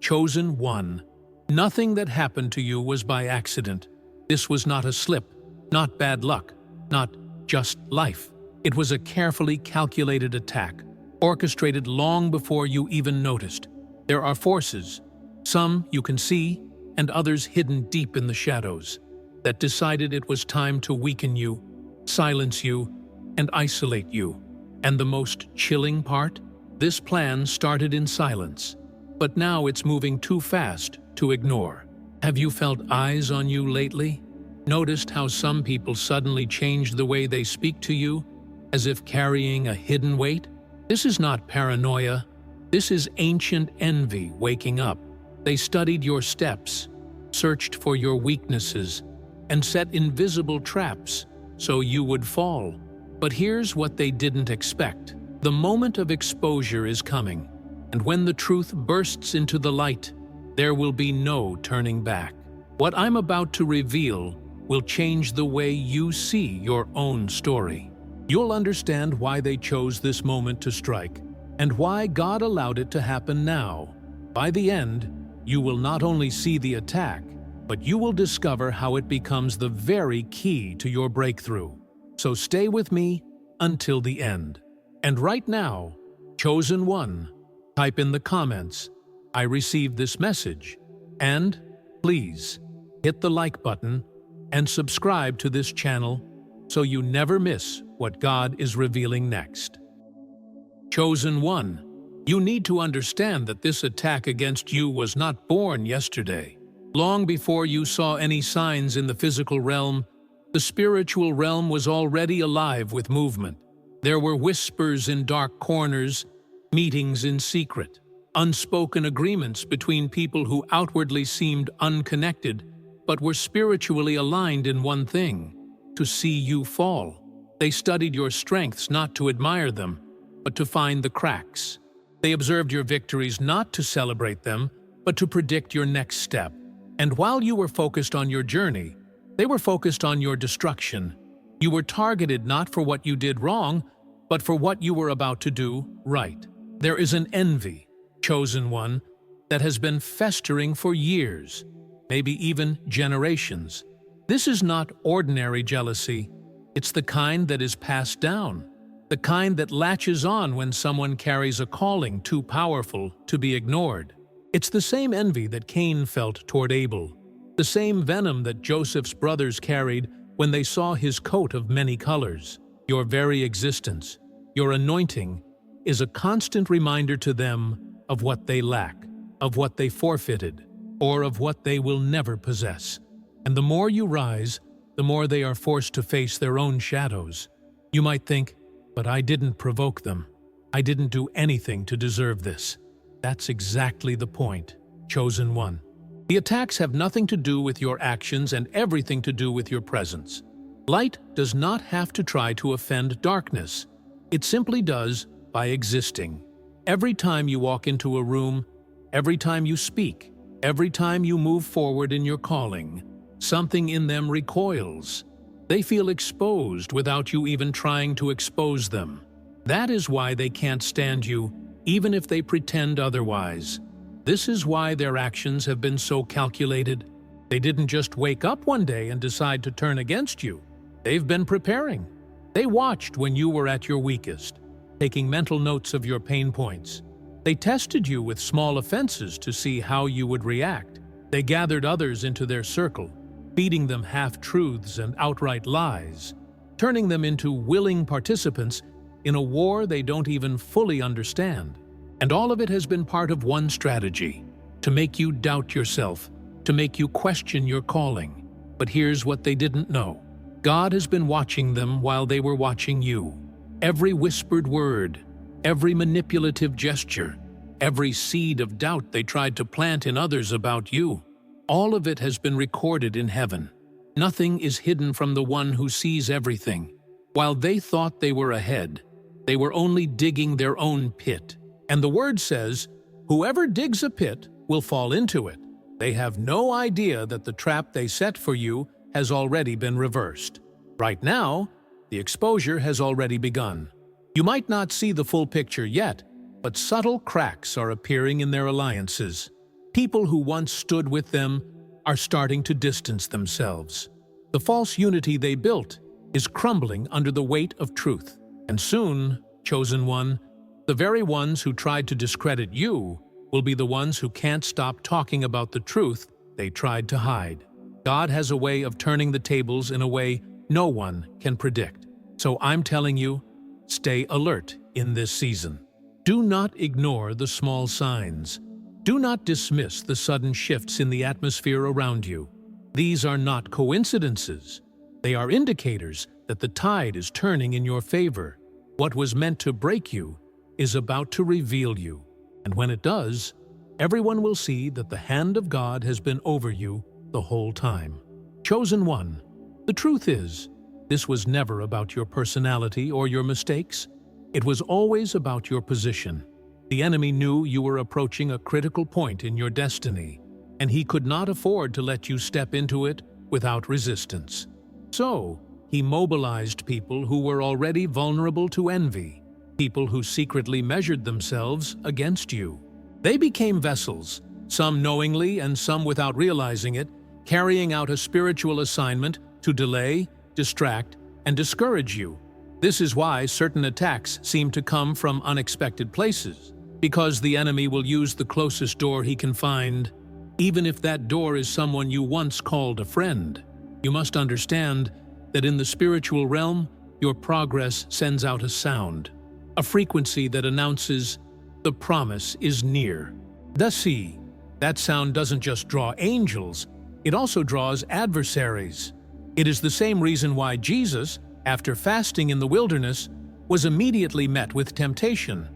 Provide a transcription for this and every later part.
Chosen one. Nothing that happened to you was by accident. This was not a slip, not bad luck, not just life. It was a carefully calculated attack, orchestrated long before you even noticed. There are forces, some you can see, and others hidden deep in the shadows, that decided it was time to weaken you, silence you, and isolate you. And the most chilling part? This plan started in silence, but now it's moving too fast to ignore. Have you felt eyes on you lately? Noticed how some people suddenly change the way they speak to you, as if carrying a hidden weight? This is not paranoia. This is ancient envy waking up. They studied your steps, searched for your weaknesses, and set invisible traps so you would fall. But here's what they didn't expect. The moment of exposure is coming, and when the truth bursts into the light, there will be no turning back. What I'm about to reveal will change the way you see your own story. You'll understand why they chose this moment to strike, and why God allowed it to happen now. By the end, you will not only see the attack, but you will discover how it becomes the very key to your breakthrough. So stay with me until the end. And right now, Chosen One, type in the comments, "I received this message," and please hit the like button and subscribe to this channel so you never miss what God is revealing next. Chosen One, you need to understand that this attack against you was not born yesterday. Long before you saw any signs in the physical realm, the spiritual realm was already alive with movement. There were whispers in dark corners, meetings in secret, unspoken agreements between people who outwardly seemed unconnected but were spiritually aligned in one thing: to see you fall. They studied your strengths not to admire them, but to find the cracks. They observed your victories not to celebrate them, but to predict your next step. And while you were focused on your journey, they were focused on your destruction. You were targeted not for what you did wrong, but for what you were about to do right. There is an envy, Chosen One, that has been festering for years, maybe even generations. This is not ordinary jealousy. It's the kind that is passed down, the kind that latches on when someone carries a calling too powerful to be ignored. It's the same envy that Cain felt toward Abel, the same venom that Joseph's brothers carried when they saw his coat of many colors. Your very existence, your anointing, is a constant reminder to them of what they lack, of what they forfeited, or of what they will never possess. And the more you rise, the more they are forced to face their own shadows. You might think, "But I didn't provoke them. I didn't do anything to deserve this." That's exactly the point, Chosen One. The attacks have nothing to do with your actions and everything to do with your presence. Light does not have to try to offend darkness. It simply does by existing. Every time you walk into a room, every time you speak, every time you move forward in your calling, something in them recoils. They feel exposed without you even trying to expose them. That is why they can't stand you, even if they pretend otherwise. This is why their actions have been so calculated. They didn't just wake up one day and decide to turn against you. They've been preparing. They watched when you were at your weakest, taking mental notes of your pain points. They tested you with small offenses to see how you would react. They gathered others into their circle, feeding them half-truths and outright lies, turning them into willing participants in a war they don't even fully understand. And all of it has been part of one strategy: to make you doubt yourself, to make you question your calling. But here's what they didn't know. God has been watching them while they were watching you. Every whispered word, every manipulative gesture, every seed of doubt they tried to plant in others about you, all of it has been recorded in heaven. Nothing is hidden from the one who sees everything. While they thought they were ahead, they were only digging their own pit. And the word says, "Whoever digs a pit will fall into it." They have no idea that the trap they set for you has already been reversed. Right now, the exposure has already begun. You might not see the full picture yet, but subtle cracks are appearing in their alliances. People who once stood with them are starting to distance themselves. The false unity they built is crumbling under the weight of truth. And soon, chosen one, the very ones who tried to discredit you will be the ones who can't stop talking about the truth they tried to hide. God has a way of turning the tables in a way no one can predict. So I'm telling you, stay alert in this season. Do not ignore the small signs. Do not dismiss the sudden shifts in the atmosphere around you. These are not coincidences. They are indicators that the tide is turning in your favor. What was meant to break you is about to reveal you. And when it does, everyone will see that the hand of God has been over you the whole time. Chosen one, the truth is, this was never about your personality or your mistakes. It was always about your position. The enemy knew you were approaching a critical point in your destiny, and he could not afford to let you step into it without resistance. So, he mobilized people who were already vulnerable to envy, people who secretly measured themselves against you. They became vessels, some knowingly and some without realizing it, carrying out a spiritual assignment to delay, distract, and discourage you. This is why certain attacks seem to come from unexpected places, because the enemy will use the closest door he can find, even if that door is someone you once called a friend. You must understand that in the spiritual realm, your progress sends out a sound, a frequency that announces the promise is near. Thus see, that sound doesn't just draw angels, it also draws adversaries. It is the same reason why Jesus, after fasting in the wilderness, was immediately met with temptation.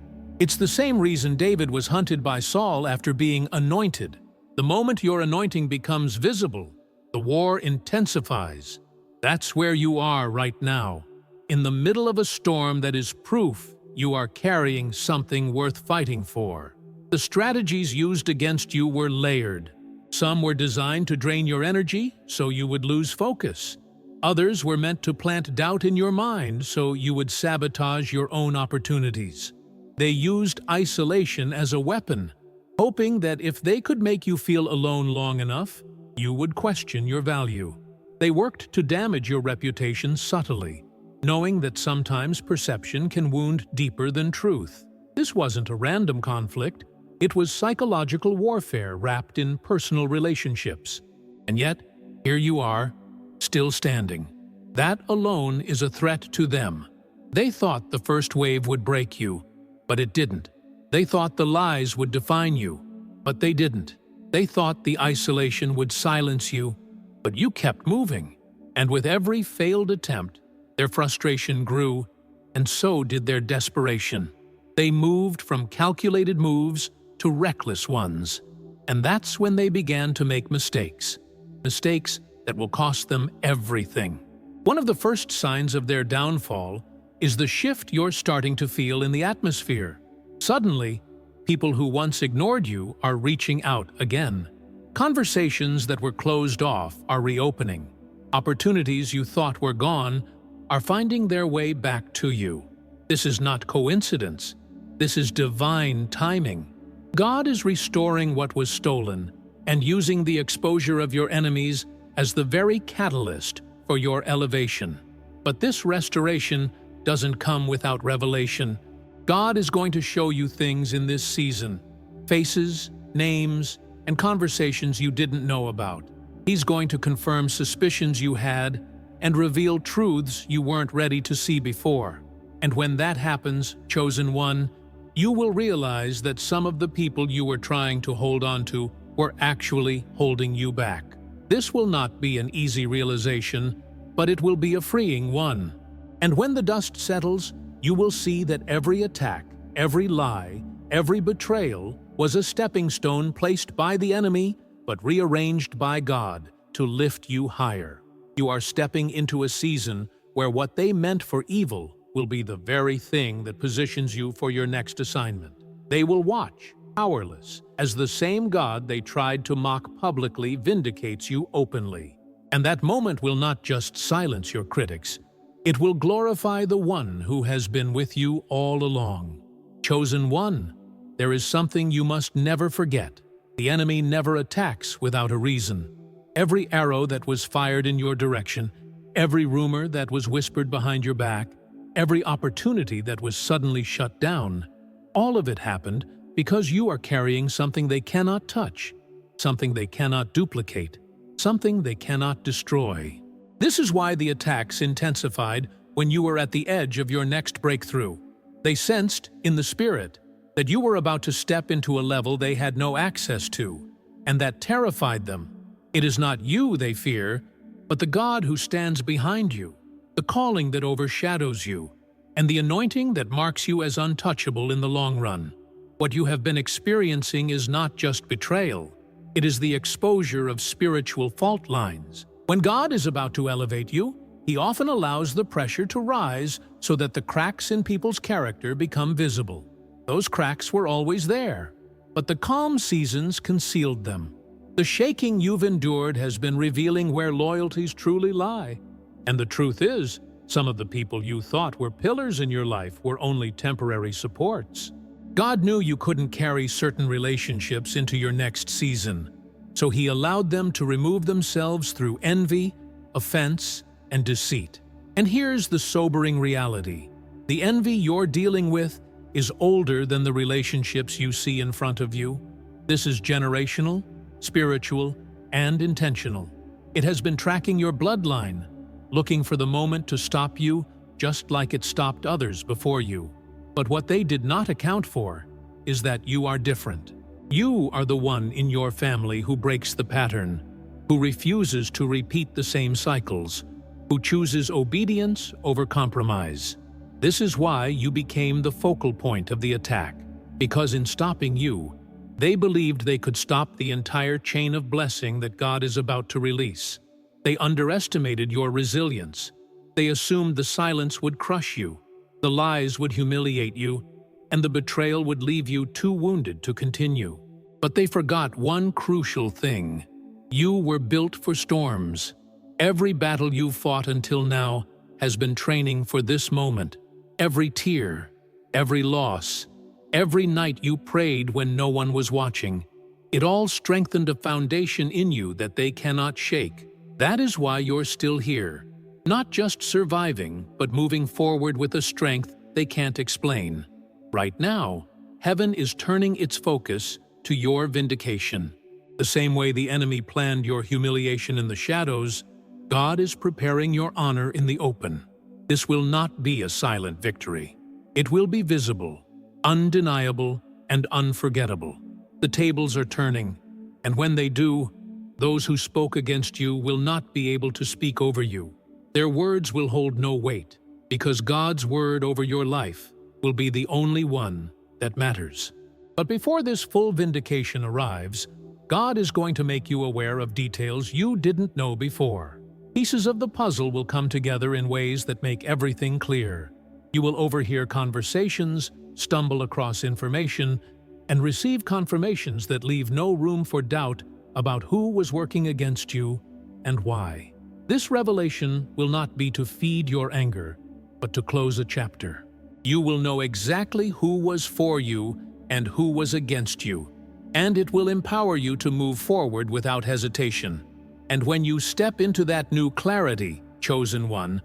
It's the same reason David was hunted by Saul after being anointed. The moment your anointing becomes visible, the war intensifies. That's where you are right now, in the middle of a storm that is proof you are carrying something worth fighting for. The strategies used against you were layered. Some were designed to drain your energy so you would lose focus. Others were meant to plant doubt in your mind so you would sabotage your own opportunities. They used isolation as a weapon, hoping that if they could make you feel alone long enough, you would question your value. They worked to damage your reputation subtly, knowing that sometimes perception can wound deeper than truth. This wasn't a random conflict, it was psychological warfare wrapped in personal relationships. And yet, here you are, still standing. That alone is a threat to them. They thought the first wave would break you, but it didn't. They thought the lies would define you, but they didn't. They thought the isolation would silence you, but you kept moving. And with every failed attempt, their frustration grew, and so did their desperation. They moved from calculated moves to reckless ones. And that's when they began to make mistakes. Mistakes that will cost them everything. One of the first signs of their downfall is the shift you're starting to feel in the atmosphere. Suddenly, people who once ignored you are reaching out again. Conversations that were closed off are reopening. Opportunities you thought were gone are finding their way back to you. This is not coincidence. This is divine timing. God is restoring what was stolen and using the exposure of your enemies as the very catalyst for your elevation. But this restoration doesn't come without revelation. God is going to show you things in this season, faces, names, and conversations you didn't know about. He's going to confirm suspicions you had and reveal truths you weren't ready to see before. And when that happens, chosen one, you will realize that some of the people you were trying to hold on to were actually holding you back. This will not be an easy realization, but it will be a freeing one. And when the dust settles, you will see that every attack, every lie, every betrayal was a stepping stone placed by the enemy, but rearranged by God to lift you higher. You are stepping into a season where what they meant for evil will be the very thing that positions you for your next assignment. They will watch, powerless, as the same God they tried to mock publicly vindicates you openly. And that moment will not just silence your critics, it will glorify the one who has been with you all along. Chosen one, there is something you must never forget. The enemy never attacks without a reason. Every arrow that was fired in your direction, every rumor that was whispered behind your back, every opportunity that was suddenly shut down, all of it happened because you are carrying something they cannot touch, something they cannot duplicate, something they cannot destroy. This is why the attacks intensified when you were at the edge of your next breakthrough. They sensed, in the spirit, that you were about to step into a level they had no access to, and that terrified them. It is not you they fear, but the God who stands behind you, the calling that overshadows you, and the anointing that marks you as untouchable in the long run. What you have been experiencing is not just betrayal, it is the exposure of spiritual fault lines. When God is about to elevate you, He often allows the pressure to rise so that the cracks in people's character become visible. Those cracks were always there, but the calm seasons concealed them. The shaking you've endured has been revealing where loyalties truly lie. And the truth is, some of the people you thought were pillars in your life were only temporary supports. God knew you couldn't carry certain relationships into your next season, so He allowed them to remove themselves through envy, offense, and deceit. And here's the sobering reality. The envy you're dealing with is older than the relationships you see in front of you. This is generational, spiritual, and intentional. It has been tracking your bloodline, looking for the moment to stop you, just like it stopped others before you. But what they did not account for is that you are different. You are the one in your family who breaks the pattern, who refuses to repeat the same cycles, who chooses obedience over compromise. This is why you became the focal point of the attack, because in stopping you, they believed they could stop the entire chain of blessing that God is about to release. They underestimated your resilience. They assumed the silence would crush you, the lies would humiliate you, and the betrayal would leave you too wounded to continue. But they forgot one crucial thing. You were built for storms. Every battle you've fought until now has been training for this moment. Every tear, every loss, every night you prayed when no one was watching, it all strengthened a foundation in you that they cannot shake. That is why you're still here, not just surviving, but moving forward with a strength they can't explain. Right now, heaven is turning its focus to your vindication. The same way the enemy planned your humiliation in the shadows, God is preparing your honor in the open. This will not be a silent victory. It will be visible, undeniable, and unforgettable. The tables are turning, and when they do, those who spoke against you will not be able to speak over you. Their words will hold no weight, because God's word over your life will be the only one that matters. But before this full vindication arrives, God is going to make you aware of details you didn't know before. Pieces of the puzzle will come together in ways that make everything clear. You will overhear conversations, stumble across information, and receive confirmations that leave no room for doubt about who was working against you and why. This revelation will not be to feed your anger, but to close a chapter. You will know exactly who was for you and who was against you, and it will empower you to move forward without hesitation. And when you step into that new clarity, chosen one,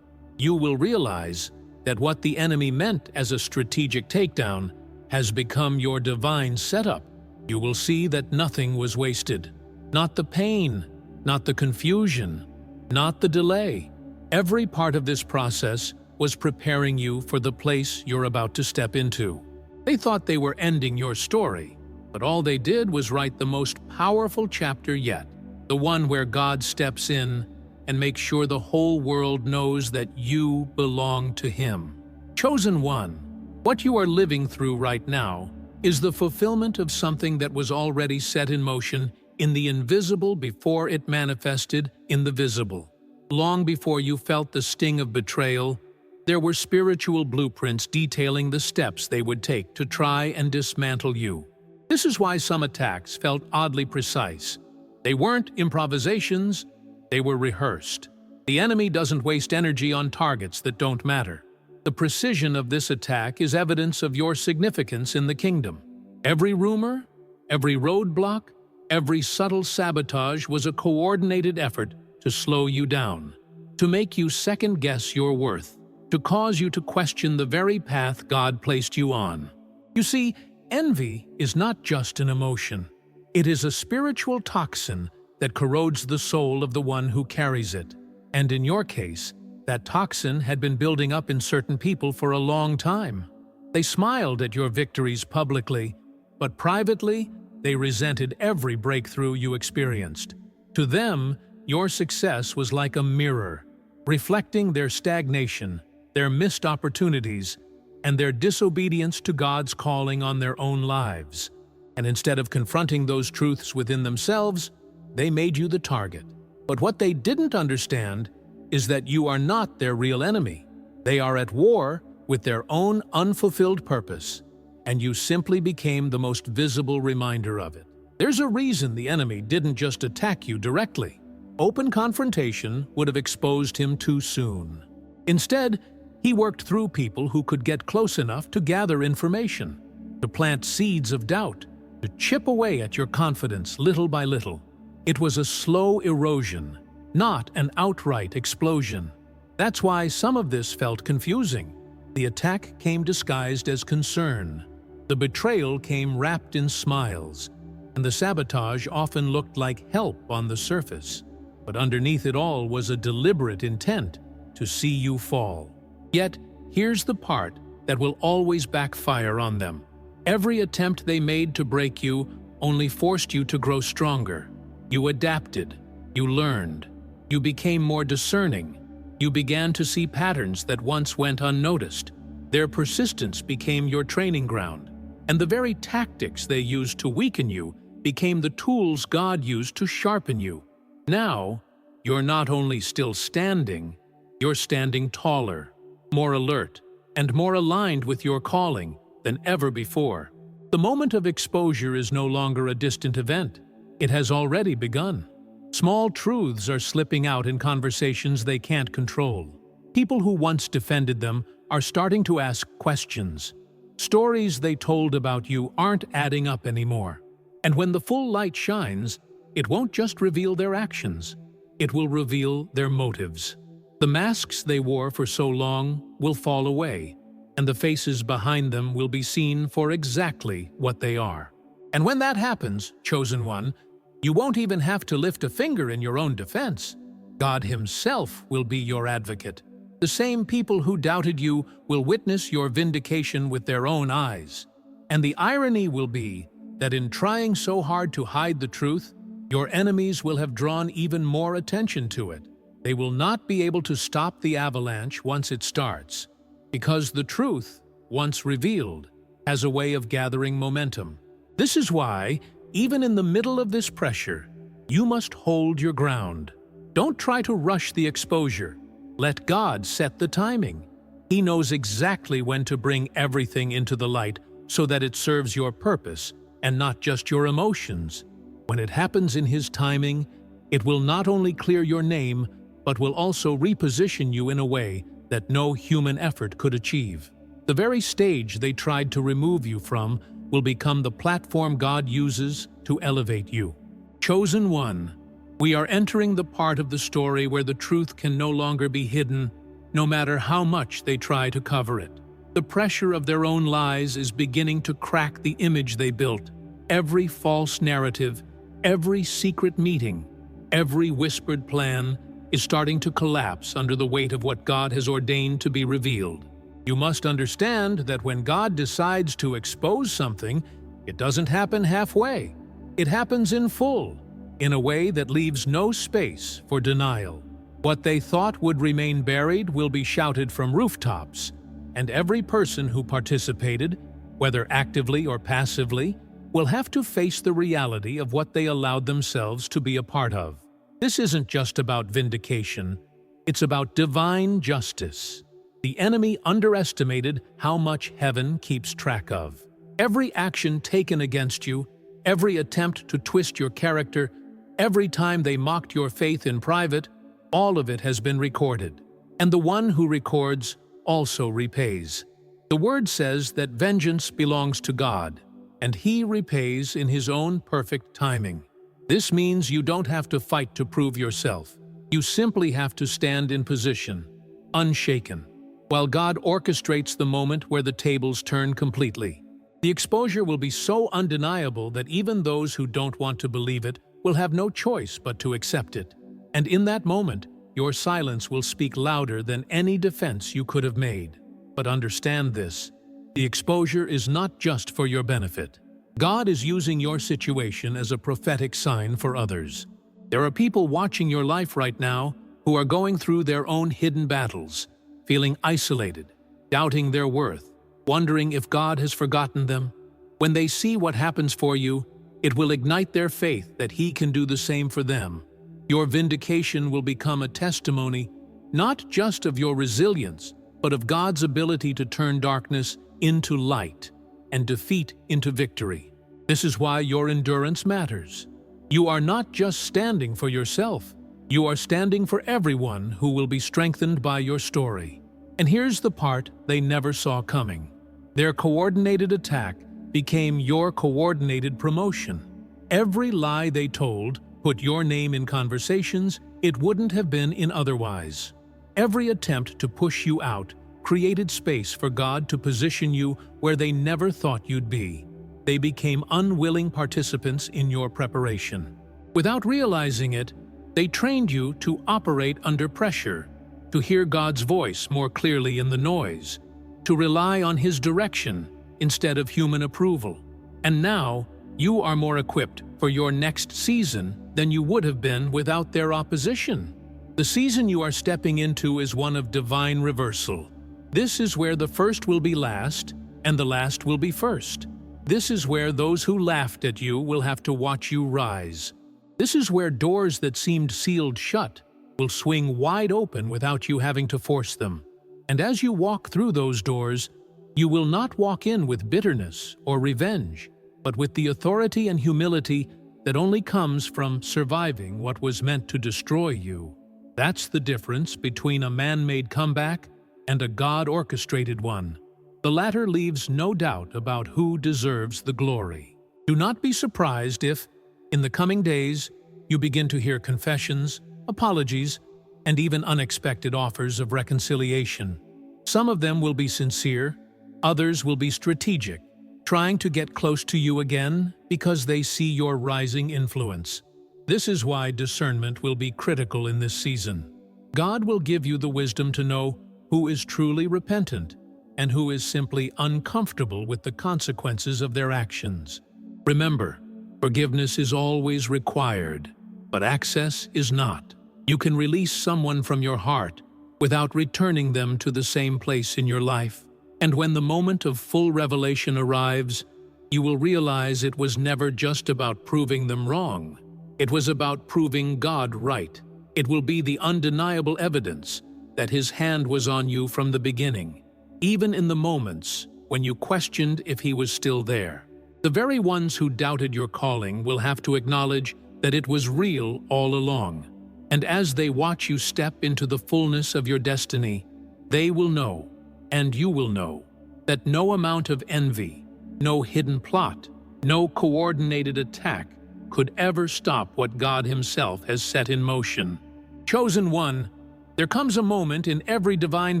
you will realize that what the enemy meant as a strategic takedown has become your divine setup. You will see that nothing was wasted. Not the pain, not the confusion, not the delay. Every part of this process was preparing you for the place you're about to step into. They thought they were ending your story, but all they did was write the most powerful chapter yet, the one where God steps in and makes sure the whole world knows that you belong to Him. Chosen one, what you are living through right now is the fulfillment of something that was already set in motion in the invisible before it manifested in the visible. Long before you felt the sting of betrayal, there were spiritual blueprints detailing the steps they would take to try and dismantle you. This is why some attacks felt oddly precise. They weren't improvisations, they were rehearsed. The enemy doesn't waste energy on targets that don't matter. The precision of this attack is evidence of your significance in the kingdom. Every rumor, every roadblock, Every subtle sabotage was a coordinated effort to slow you down, to make you second-guess your worth, to cause you to question the very path God placed you on. You see, envy is not just an emotion. It is a spiritual toxin that corrodes the soul of the one who carries it. And in your case, that toxin had been building up in certain people for a long time. They smiled at your victories publicly, but privately, they resented every breakthrough you experienced. To them, your success was like a mirror, reflecting their stagnation, their missed opportunities, and their disobedience to God's calling on their own lives. And instead of confronting those truths within themselves, they made you the target. But what they didn't understand is that you are not their real enemy. They are at war with their own unfulfilled purpose, and you simply became the most visible reminder of it. There's a reason the enemy didn't just attack you directly. Open confrontation would have exposed him too soon. Instead, he worked through people who could get close enough to gather information, to plant seeds of doubt, to chip away at your confidence little by little. It was a slow erosion, not an outright explosion. That's why some of this felt confusing. The attack came disguised as concern. The betrayal came wrapped in smiles, and the sabotage often looked like help on the surface. But underneath it all was a deliberate intent to see you fall. Yet, here's the part that will always backfire on them. Every attempt they made to break you only forced you to grow stronger. You adapted, you learned, you became more discerning, you began to see patterns that once went unnoticed. Their persistence became your training ground, and the very tactics they used to weaken you became the tools God used to sharpen you. Now, you're not only still standing, you're standing taller, more alert, and more aligned with your calling than ever before. The moment of exposure is no longer a distant event. It has already begun. Small truths are slipping out in conversations they can't control. People who once defended them are starting to ask questions. Stories they told about you aren't adding up anymore. And when the full light shines, it won't just reveal their actions. It will reveal their motives. The masks they wore for so long will fall away, and the faces behind them will be seen for exactly what they are. And when that happens, chosen one, you won't even have to lift a finger in your own defense. God Himself will be your advocate. The same people who doubted you will witness your vindication with their own eyes. And the irony will be that in trying so hard to hide the truth, your enemies will have drawn even more attention to it. They will not be able to stop the avalanche once it starts, because the truth, once revealed, has a way of gathering momentum. This is why, even in the middle of this pressure, you must hold your ground. Don't try to rush the exposure. Let God set the timing. He knows exactly when to bring everything into the light so that it serves your purpose and not just your emotions. When it happens in His timing, it will not only clear your name, but will also reposition you in a way that no human effort could achieve. The very stage they tried to remove you from will become the platform God uses to elevate you. Chosen one, we are entering the part of the story where the truth can no longer be hidden, no matter how much they try to cover it. The pressure of their own lies is beginning to crack the image they built. Every false narrative, every secret meeting, every whispered plan is starting to collapse under the weight of what God has ordained to be revealed. You must understand that when God decides to expose something, it doesn't happen halfway. It happens in full, in a way that leaves no space for denial. What they thought would remain buried will be shouted from rooftops, and every person who participated, whether actively or passively, will have to face the reality of what they allowed themselves to be a part of. This isn't just about vindication, it's about divine justice. The enemy underestimated how much heaven keeps track of. Every action taken against you, every attempt to twist your character, every time they mocked your faith in private, all of it has been recorded. And the one who records also repays. The word says that vengeance belongs to God, and He repays in His own perfect timing. This means you don't have to fight to prove yourself. You simply have to stand in position, unshaken, while God orchestrates the moment where the tables turn completely. The exposure will be so undeniable that even those who don't want to believe it will have no choice but to accept it. And in that moment, your silence will speak louder than any defense you could have made. But understand this, the exposure is not just for your benefit. God is using your situation as a prophetic sign for others. There are people watching your life right now who are going through their own hidden battles, feeling isolated, doubting their worth, wondering if God has forgotten them. When they see what happens for you, it will ignite their faith that He can do the same for them. Your vindication will become a testimony not just of your resilience, but of God's ability to turn darkness into light and defeat into victory. This is why your endurance matters. You are not just standing for yourself, you are standing for everyone who will be strengthened by your story. And here's the part they never saw coming. Their coordinated attack became your coordinated promotion. Every lie they told put your name in conversations it wouldn't have been in otherwise. Every attempt to push you out created space for God to position you where they never thought you'd be. They became unwilling participants in your preparation. Without realizing it, they trained you to operate under pressure, to hear God's voice more clearly in the noise, to rely on His direction instead of human approval. And now, you are more equipped for your next season than you would have been without their opposition. The season you are stepping into is one of divine reversal. This is where the first will be last, and the last will be first. This is where those who laughed at you will have to watch you rise. This is where doors that seemed sealed shut will swing wide open without you having to force them. And as you walk through those doors, you will not walk in with bitterness or revenge, but with the authority and humility that only comes from surviving what was meant to destroy you. That's the difference between a man-made comeback and a God-orchestrated one. The latter leaves no doubt about who deserves the glory. Do not be surprised if, in the coming days, you begin to hear confessions, apologies, and even unexpected offers of reconciliation. Some of them will be sincere, others will be strategic, trying to get close to you again because they see your rising influence. This is why discernment will be critical in this season. God will give you the wisdom to know who is truly repentant and who is simply uncomfortable with the consequences of their actions. Remember, forgiveness is always required, but access is not. You can release someone from your heart without returning them to the same place in your life. And when the moment of full revelation arrives, you will realize it was never just about proving them wrong. It was about proving God right. It will be the undeniable evidence that His hand was on you from the beginning, even in the moments when you questioned if He was still there. The very ones who doubted your calling will have to acknowledge that it was real all along. And as they watch you step into the fullness of your destiny, they will know, and you will know, that no amount of envy, no hidden plot, no coordinated attack could ever stop what God Himself has set in motion. Chosen one, there comes a moment in every divine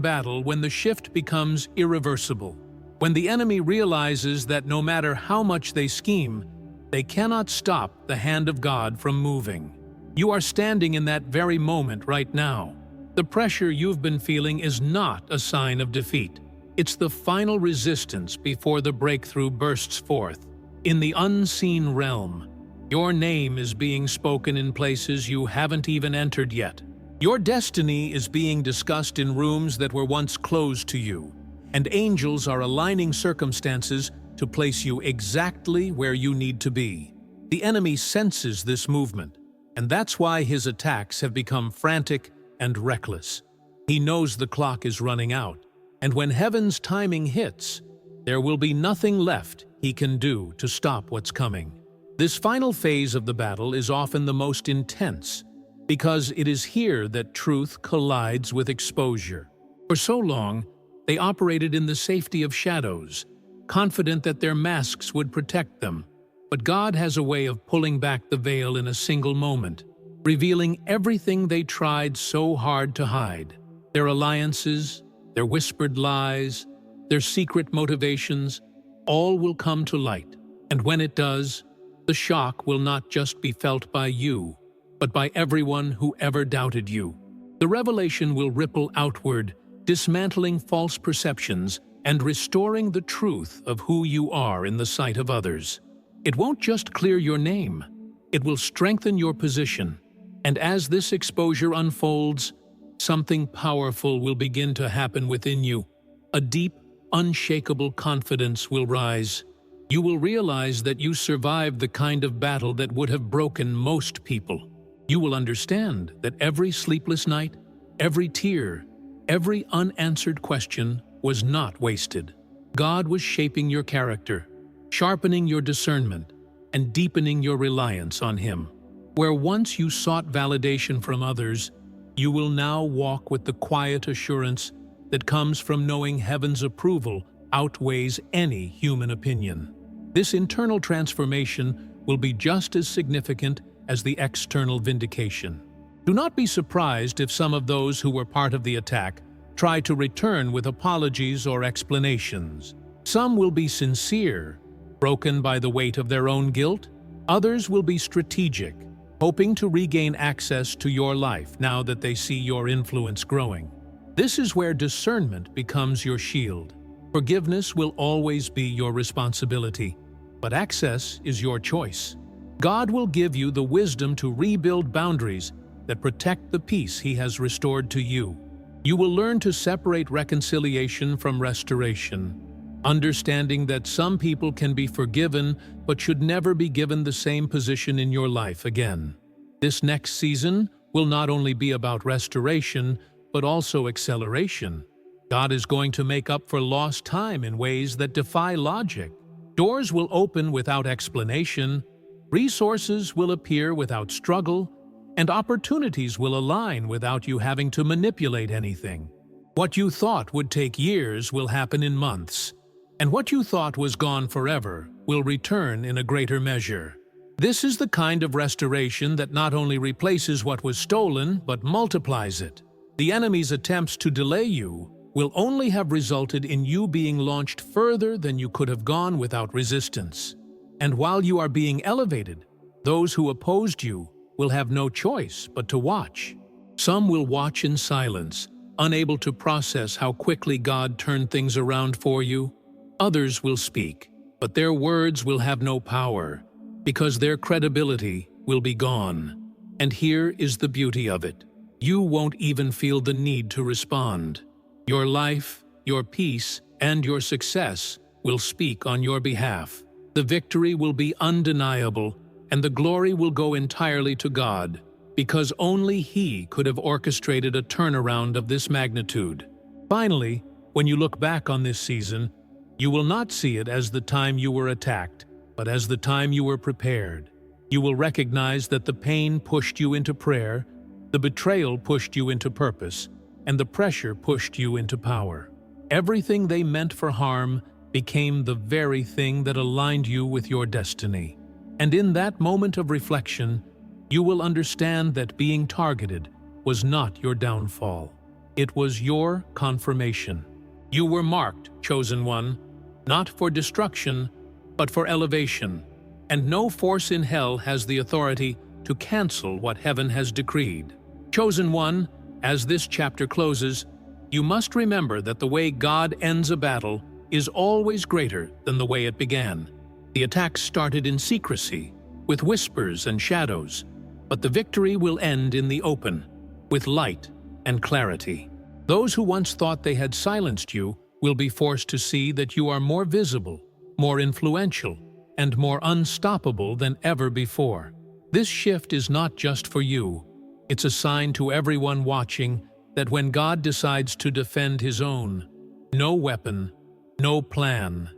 battle when the shift becomes irreversible, when the enemy realizes that no matter how much they scheme, they cannot stop the hand of God from moving. You are standing in that very moment right now. The pressure you've been feeling is not a sign of defeat. It's the final resistance before the breakthrough bursts forth. In the unseen realm, your name is being spoken in places you haven't even entered yet. Your destiny is being discussed in rooms that were once closed to you, and angels are aligning circumstances to place you exactly where you need to be. The enemy senses this movement, and that's why his attacks have become frantic and reckless. He knows the clock is running out, and when heaven's timing hits, there will be nothing left he can do to stop what's coming. This final phase of the battle is often the most intense, because it is here that truth collides with exposure. For so long, they operated in the safety of shadows, confident that their masks would protect them. But God has a way of pulling back the veil in a single moment, revealing everything they tried so hard to hide. Their alliances, their whispered lies, their secret motivations, all will come to light. And when it does, the shock will not just be felt by you, but by everyone who ever doubted you. The revelation will ripple outward, dismantling false perceptions and restoring the truth of who you are in the sight of others. It won't just clear your name, it will strengthen your position. And as this exposure unfolds, something powerful will begin to happen within you. A deep, unshakable confidence will rise. You will realize that you survived the kind of battle that would have broken most people. You will understand that every sleepless night, every tear, every unanswered question was not wasted. God was shaping your character, sharpening your discernment, and deepening your reliance on Him. Where once you sought validation from others, you will now walk with the quiet assurance that comes from knowing heaven's approval outweighs any human opinion. This internal transformation will be just as significant as the external vindication. Do not be surprised if some of those who were part of the attack try to return with apologies or explanations. Some will be sincere, broken by the weight of their own guilt. Others will be strategic, hoping to regain access to your life now that they see your influence growing. This is where discernment becomes your shield. Forgiveness will always be your responsibility, but access is your choice. God will give you the wisdom to rebuild boundaries that protect the peace He has restored to you. You will learn to separate reconciliation from restoration, understanding that some people can be forgiven but should never be given the same position in your life again. This next season will not only be about restoration, but also acceleration. God is going to make up for lost time in ways that defy logic. Doors will open without explanation, resources will appear without struggle, and opportunities will align without you having to manipulate anything. What you thought would take years will happen in months, and what you thought was gone forever will return in a greater measure. This is the kind of restoration that not only replaces what was stolen, but multiplies it. The enemy's attempts to delay you will only have resulted in you being launched further than you could have gone without resistance. And while you are being elevated, those who opposed you will have no choice but to watch. Some will watch in silence, unable to process how quickly God turned things around for you. Others will speak, but their words will have no power, because their credibility will be gone. And here is the beauty of it. You won't even feel the need to respond. Your life, your peace, and your success will speak on your behalf. The victory will be undeniable, and the glory will go entirely to God, because only He could have orchestrated a turnaround of this magnitude. Finally, when you look back on this season, you will not see it as the time you were attacked, but as the time you were prepared. You will recognize that the pain pushed you into prayer, the betrayal pushed you into purpose, and the pressure pushed you into power. Everything they meant for harm became the very thing that aligned you with your destiny. And in that moment of reflection, you will understand that being targeted was not your downfall. It was your confirmation. You were marked, chosen one, not for destruction, but for elevation. And no force in hell has the authority to cancel what heaven has decreed. Chosen one, as this chapter closes, you must remember that the way God ends a battle is always greater than the way it began. The attack started in secrecy, with whispers and shadows, but the victory will end in the open, with light and clarity. Those who once thought they had silenced you will be forced to see that you are more visible, more influential, and more unstoppable than ever before. This shift is not just for you. It's a sign to everyone watching that when God decides to defend His own, no weapon, no plan,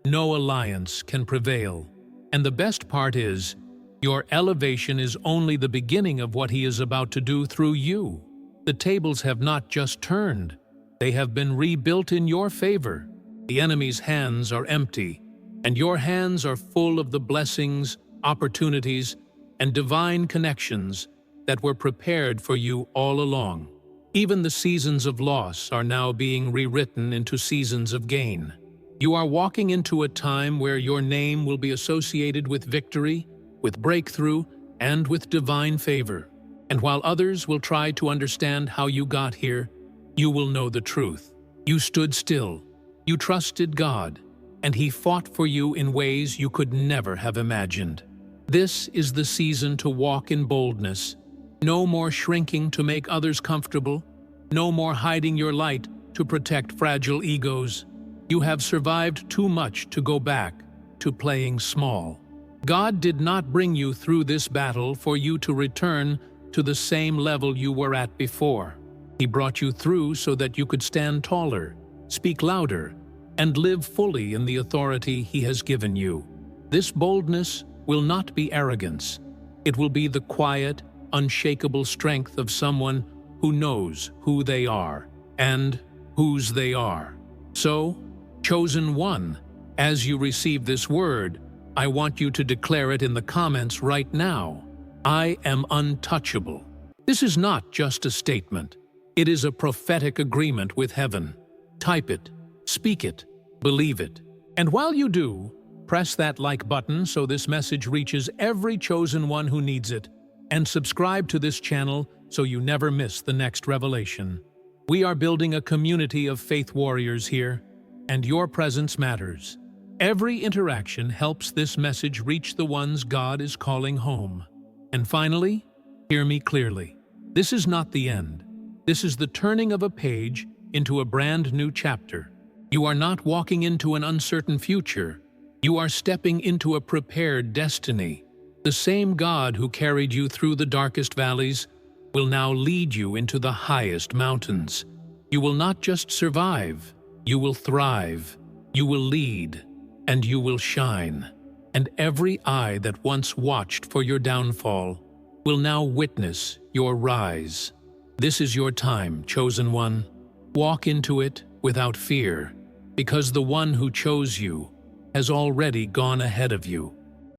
no alliance can prevail. And the best part is, your elevation is only the beginning of what He is about to do through you. The tables have not just turned, they have been rebuilt in your favor. The enemy's hands are empty, and your hands are full of the blessings, opportunities, and divine connections that were prepared for you all along. Even the seasons of loss are now being rewritten into seasons of gain. You are walking into a time where your name will be associated with victory, with breakthrough, and with divine favor. And while others will try to understand how you got here, you will know the truth. You stood still, you trusted God, and He fought for you in ways you could never have imagined. This is the season to walk in boldness. No more shrinking to make others comfortable. No more hiding your light to protect fragile egos. You have survived too much to go back to playing small. God did not bring you through this battle for you to return to the same level you were at before. He brought you through so that you could stand taller, speak louder, and live fully in the authority He has given you. This boldness will not be arrogance. It will be the quiet, unshakable strength of someone who knows who they are and whose they are. So, chosen one, as you receive this word, I want you to declare it in the comments right now. I am untouchable. This is not just a statement. It is a prophetic agreement with heaven. Type it, speak it, believe it. And while you do, press that like button so this message reaches every chosen one who needs it, and subscribe to this channel so you never miss the next revelation. We are building a community of faith warriors here, and your presence matters. Every interaction helps this message reach the ones God is calling home. And finally, hear me clearly. This is not the end. This is the turning of a page into a brand new chapter. You are not walking into an uncertain future. You are stepping into a prepared destiny. The same God who carried you through the darkest valleys will now lead you into the highest mountains. You will not just survive, you will thrive, you will lead, and you will shine. And every eye that once watched for your downfall will now witness your rise. This is your time, chosen one. Walk into it without fear, because the one who chose you has already gone ahead of you.